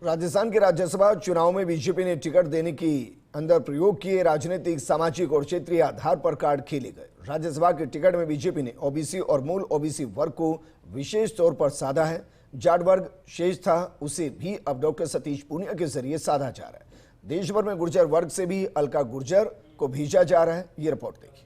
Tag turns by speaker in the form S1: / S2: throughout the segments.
S1: राजस्थान के राज्यसभा चुनाव में बीजेपी ने टिकट देने की अंदर प्रयोग किए राजनीतिक, सामाजिक और क्षेत्रीय आधार पर कार्ड खेले गए। राज्यसभा के टिकट में बीजेपी ने ओबीसी और मूल ओबीसी वर्ग को विशेष तौर पर साधा है। जाट वर्ग शेष था, उसे भी अब डॉक्टर सतीश पूनिया के जरिए साधा जा रहा है। देश भर में गुर्जर वर्ग से भी अलका गुर्जर को भेजा जा रहा है। ये रिपोर्ट देखिए।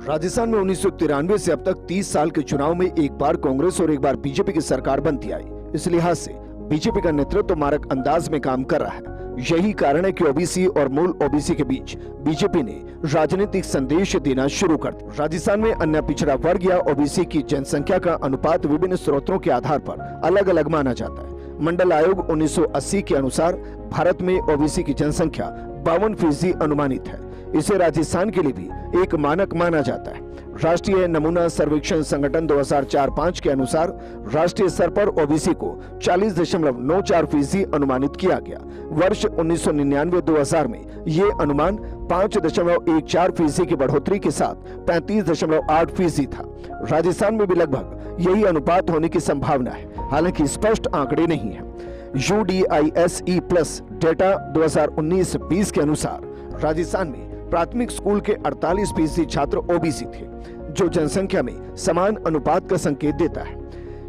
S1: राजस्थान में 1993 से अब तक 30 साल के चुनाव में एक बार कांग्रेस और एक बार बीजेपी की सरकार बनती आई। इस लिहाज से बीजेपी का नेतृत्व मारक अंदाज में काम कर रहा है। यही कारण है कि ओबीसी और मूल ओबीसी के बीच बीजेपी ने राजनीतिक संदेश देना शुरू कर दिया। राजस्थान में अन्य पिछड़ा वर्ग या ओबीसी की जनसंख्या का अनुपात विभिन्न स्रोतों के आधार पर अलग अलग माना जाता है। मंडल आयोग 1980 के अनुसार भारत में ओबीसी की जनसंख्या 52% अनुमानित है। इसे राजस्थान के लिए भी एक मानक माना जाता है। राष्ट्रीय नमूना सर्वेक्षण संगठन 2004-05 के अनुसार राष्ट्रीय स्तर पर ओबीसी को 40.94% अनुमानित किया गया। वर्ष 1999-2000 में ये अनुमान 5.14% की बढ़ोतरी के साथ 35.8% था। राजस्थान में भी लगभग यही अनुपात होने की संभावना है, हालांकि स्पष्ट आंकड़े नहीं है। UDISE प्लस डेटा 2019-20 के अनुसार राजस्थान में प्राथमिक स्कूल के 48% छात्र ओबीसी थे, जो जनसंख्या में समान अनुपात का संकेत देता है।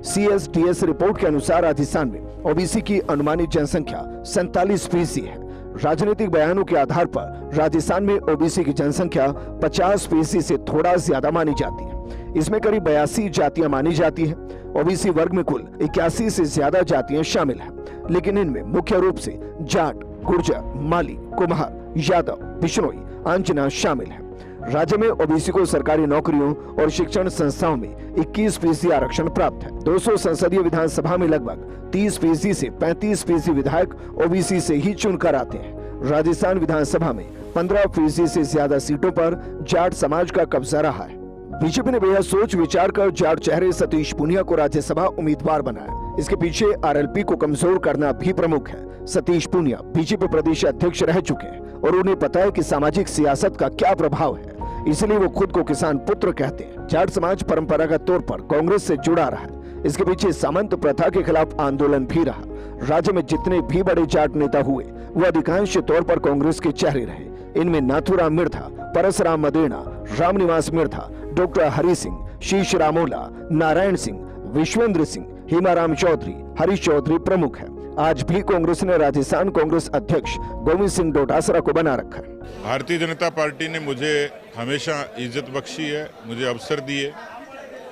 S1: CSDS रिपोर्ट के अनुसार राजस्थान में ओबीसी की अनुमानित जनसंख्या 47% है। राजनीतिक बयानों के आधार पर राजस्थान में ओबीसी की जनसंख्या 50% से थोड़ा ज्यादा मानी जाती है। इसमें करीब 82 जातियां मानी जाती हैं। ओबीसी वर्ग में कुल 81 से ज्यादा जातियां शामिल हैं, लेकिन इनमें मुख्य रूप से जाट, गुर्जर, माली, कुम्हार, यादव, बिश्नोई, आंजना शामिल है। राज्य में ओबीसी को सरकारी नौकरियों और शिक्षण संस्थाओं में 21% आरक्षण प्राप्त है। 200 संसदीय विधानसभा में लगभग 30% से 35% विधायक ओबीसी से ही चुनकर आते हैं। राजस्थान विधानसभा में 15% से ज्यादा सीटों पर जाट समाज का कब्जा रहा है। बीजेपी ने बेहद सोच विचार कर जाट चेहरे सतीश पूनिया को राज्यसभा उम्मीदवार बनाया। इसके पीछे आरएलपी को कमजोर करना भी प्रमुख है। सतीश पूनिया बीजेपी प्रदेश अध्यक्ष रह चुके हैं और उन्हें पता है कि सामाजिक सियासत का क्या प्रभाव है, इसलिए वो खुद को किसान पुत्र कहते हैं। जाट समाज परंपरागत तौर पर कांग्रेस से जुड़ा रहा है। इसके पीछे सामंत प्रथा के खिलाफ आंदोलन भी रहा। राज्य में जितने भी बड़े जाट नेता हुए वो अधिकांश तौर पर कांग्रेस के चेहरे रहे। इनमें नाथुराम मिर्धा, परसराम मदेना, रामनिवास मिर्धा, डॉक्टर हरि सिंह, शीश रामोला, नारायण सिंह, विश्वेंद्र सिंह, हेमाराम चौधरी, हरीश चौधरी प्रमुख है। आज भी कांग्रेस ने राजस्थान कांग्रेस अध्यक्ष गोविंद सिंह डोटासरा को बना रखा है।
S2: भारतीय जनता पार्टी ने मुझे हमेशा इज्जत बख्शी है, मुझे अवसर दिए,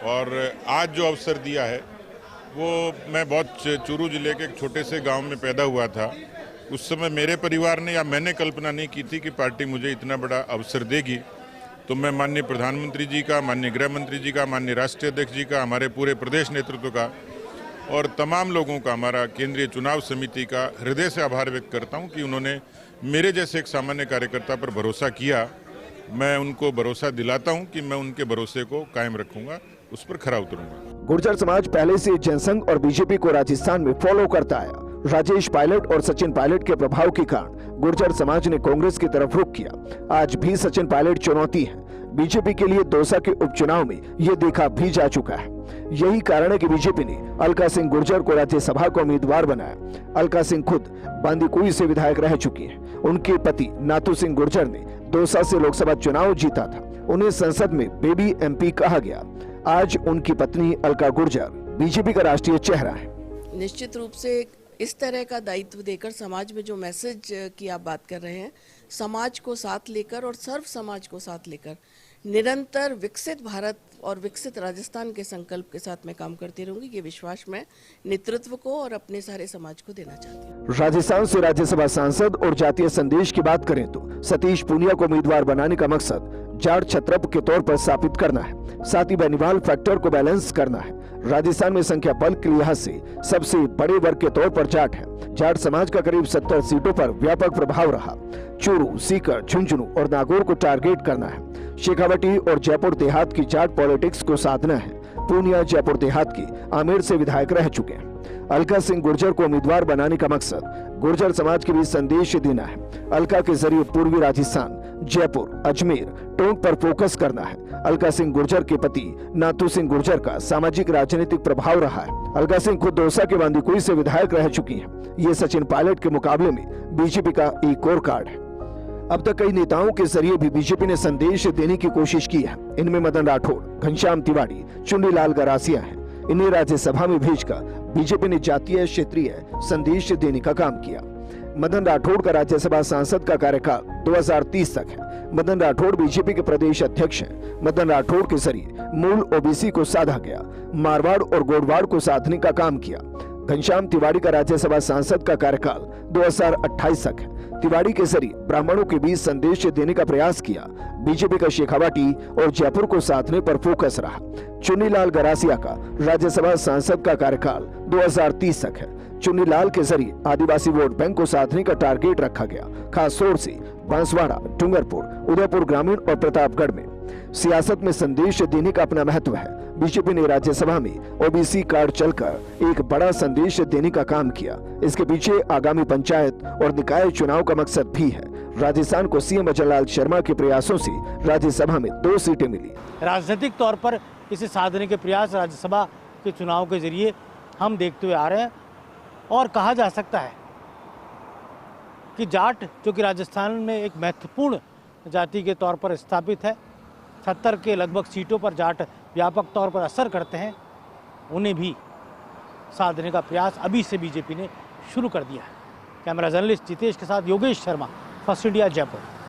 S2: और आज जो अवसर दिया है वो मैं बहुत चूरू जिले के एक छोटे से गांव में पैदा हुआ था। उस समय मेरे परिवार ने या मैंने कल्पना नहीं की थी कि पार्टी मुझे इतना बड़ा अवसर देगी। तो मैं माननीय प्रधानमंत्री जी का, माननीय गृह मंत्री जी का, माननीय राष्ट्रीय अध्यक्ष जी का, हमारे पूरे प्रदेश नेतृत्व का और तमाम लोगों का, हमारा केंद्रीय चुनाव समिति का हृदय से आभार व्यक्त करता हूं कि उन्होंने मेरे जैसे एक सामान्य कार्यकर्ता पर भरोसा किया। मैं उनको भरोसा दिलाता हूं कि मैं उनके भरोसे को कायम रखूंगा, उस पर खरा उतरूंगा।
S1: गुर्जर समाज पहले से जनसंघ और बीजेपी को राजस्थान में फॉलो करता आया। राजेश पायलट और सचिन पायलट के प्रभाव के कारण गुर्जर समाज ने कांग्रेस की तरफ रुख किया। आज भी सचिन पायलट चुनौती है। बीजेपी के लिए दौसा के उपचुनाव में ये देखा भी जा चुका है। यही कारण है कि बीजेपी ने अलका सिंह गुर्जर को राज्यसभा का उम्मीदवार बनाया। अलका सिंह खुद बांदीकुई से विधायक रह चुकी हैं। उनके पति नाथू सिंह गुर्जर ने दौसा से लोकसभा चुनाव जीता था। उन्हें संसद में बेबी MP कहा गया। आज उनकी पत्नी अलका गुर्जर बीजेपी का राष्ट्रीय चेहरा है।
S3: निश्चित रूप से इस तरह का दायित्व देकर समाज में जो मैसेज की आप बात कर रहे हैं, समाज को साथ लेकर और सर्व समाज को साथ लेकर निरंतर विकसित भारत और विकसित राजस्थान के संकल्प के साथ मैं काम करती रहूंगी। ये विश्वास मैं नेतृत्व को और अपने सारे समाज को देना चाहती हूँ।
S1: राजस्थान से राज्यसभा सांसद और जातीय संदेश की बात करें तो सतीश पूनिया को उम्मीदवार बनाने का मकसद जाट छत्रप के तौर पर स्थापित करना है, साथ ही बेनीवाल फैक्टर को बैलेंस करना है। राजस्थान में संख्या बल के लिहाज से सबसे बड़े वर्ग के तौर पर जाट है। जाट समाज का करीब 70 सीटों पर व्यापक प्रभाव रहा। चूरू, सीकर, झुंझुनू और नागौर को टारगेट करना है। शेखावटी और जयपुर देहात की जाट पॉलिटिक्स को साधना है। पूनिया जयपुर देहात की आमेर से विधायक रह चुके हैं। अलका सिंह गुर्जर को उम्मीदवार बनाने का मकसद गुर्जर समाज के बीच संदेश देना है। अलका के जरिए पूर्वी राजस्थान जयपुर, अजमेर, टोंक पर फोकस करना है। अलका सिंह गुर्जर के पति नाथू सिंह गुर्जर का सामाजिक राजनीतिक प्रभाव रहा है। अलका सिंह खुद दौसा के बांदीकुई से विधायक रह चुकी हैं। ये सचिन पायलट के मुकाबले में बीजेपी का एक और कार्ड है। अब तक कई नेताओं के जरिए भी बीजेपी ने संदेश देने की कोशिश की है। इनमें मदन राठौड़, घनश्याम तिवारी, चुन्नीलाल गरासिया हैं। इन्हें राज्यसभा में भेजकर बीजेपी ने जातीय क्षेत्रीय संदेश देने का काम किया। मदन राठौड़ का राज्यसभा सांसद का कार्यकाल 2030 तक है। मदन राठौड़ बीजेपी के प्रदेश अध्यक्ष हैं। मदन राठौड़ के जरिए मूल ओबीसी को साधा गया, मारवाड़ और गोडवाड़ को साधने का काम किया। घनश्याम तिवारी का राज्यसभा सांसद का कार्यकाल 2028 तक है। तिवारी के जरिए ब्राह्मणों के बीच संदेश देने का प्रयास किया। बीजेपी का शेखावाटी और जयपुर को साधने पर फोकस रहा। चुन्नीलाल गरासिया का राज्यसभा सांसद का कार्यकाल 2030 तक है। चुन्नीलाल के जरिए आदिवासी वोट बैंक को साधने का टारगेट रखा गया, खास तौर से बांसवाड़ा, डूंगरपुर, उदयपुर ग्रामीण और प्रतापगढ़ में। सियासत में संदेश देने का अपना महत्व है। बीजेपी ने राज्यसभा में ओबीसी कार्ड चलकर एक बड़ा संदेश देने का काम किया। इसके पीछे आगामी पंचायत और निकाय चुनाव का मकसद भी है। राजस्थान को सीएम अजयलाल शर्मा के प्रयासों से राज्यसभा में 2 सीटें मिली।
S4: राजनीतिक तौर पर इसे साधने के प्रयास राज्यसभा के चुनाव के जरिए हम देखते हुए आ रहे हैं। और कहा जा सकता है कि जाट, जो कि राजस्थान में एक महत्वपूर्ण जाति के तौर पर स्थापित है, 70 के लगभग सीटों पर जाट व्यापक तौर पर असर करते हैं, उन्हें भी साधने का प्रयास अभी से बीजेपी ने शुरू कर दिया है। कैमरा जर्नलिस्ट जितेश के साथ योगेश शर्मा, फर्स्ट इंडिया, जयपुर।